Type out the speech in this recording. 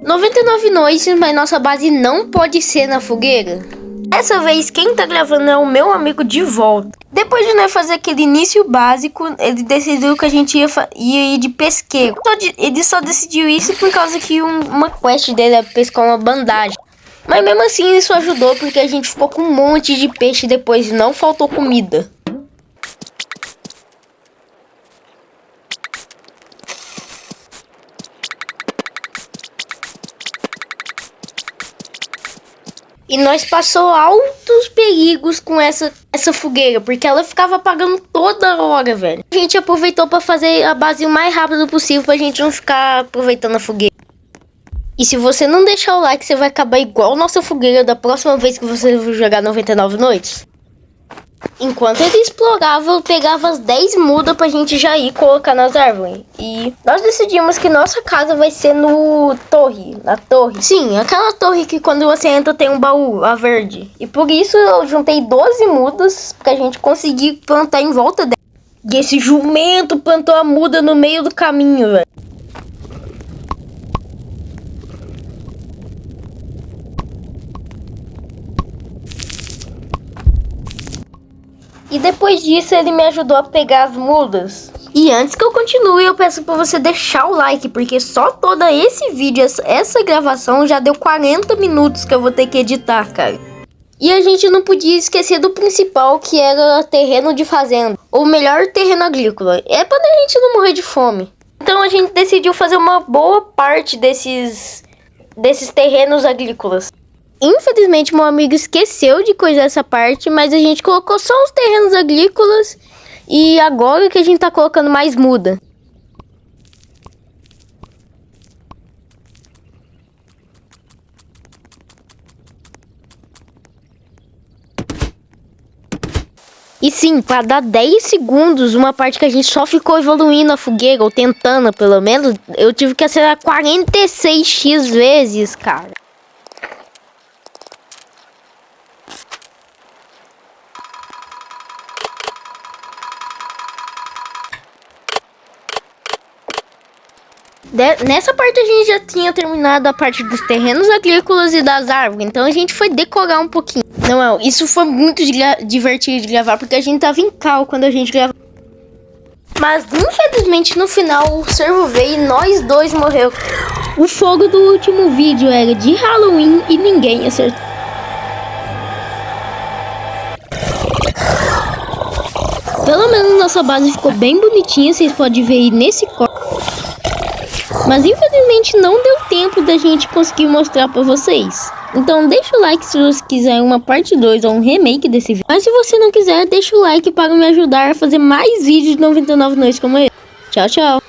99 noites, mas nossa base não pode ser na fogueira. Dessa vez quem tá gravando é o meu amigo de volta. Depois de nós fazer aquele início básico, ele decidiu que a gente ia ir de pesqueiro. Ele só decidiu isso por causa que uma quest dele é pescar uma bandagem. Mas mesmo assim isso ajudou porque a gente ficou com um monte de peixe depois e não faltou comida. E nós passou altos perigos com essa fogueira, porque ela ficava apagando toda hora, velho. A gente aproveitou pra fazer a base o mais rápido possível pra gente não ficar aproveitando a fogueira. E se você não deixar o like, você vai acabar igual nossa fogueira da próxima vez que você jogar 99 noites. Enquanto ele explorava, eu pegava as 10 mudas pra gente já ir colocar nas árvores. E nós decidimos que nossa casa vai ser na torre. Sim, aquela torre que quando você entra tem um baú, a verde. E por isso eu juntei 12 mudas pra gente conseguir plantar em volta dela. E esse jumento plantou a muda no meio do caminho, velho. E depois disso ele me ajudou a pegar as mudas. E antes que eu continue, eu peço pra você deixar o like, porque só todo esse vídeo, essa gravação já deu 40 minutos que eu vou ter que editar, cara. E a gente não podia esquecer do principal, que era terreno de fazenda. Ou melhor, terreno agrícola. É pra a gente não morrer de fome. Então a gente decidiu fazer uma boa parte desses terrenos agrícolas. Infelizmente, meu amigo esqueceu de coisar essa parte, mas a gente colocou só os terrenos agrícolas e agora que a gente tá colocando mais muda. E sim, para dar 10 segundos, uma parte que a gente só ficou evoluindo a fogueira, ou tentando pelo menos, eu tive que acelerar 46x vezes, cara. Nessa parte a gente já tinha terminado a parte dos terrenos agrícolas e das árvores, então a gente foi decorar um pouquinho. Não, isso foi muito divertido de gravar, porque a gente tava em cal quando a gente gravou. Mas infelizmente no final o servo veio e nós dois morreu. O fogo do último vídeo era de Halloween e ninguém acertou. Pelo menos nossa base ficou bem bonitinha, vocês podem ver aí nesse corte. Mas infelizmente não deu tempo da gente conseguir mostrar pra vocês. Então deixa o like se você quiser uma parte 2 ou um remake desse vídeo. Mas se você não quiser, deixa o like para me ajudar a fazer mais vídeos de 99 noites como esse. Tchau, tchau.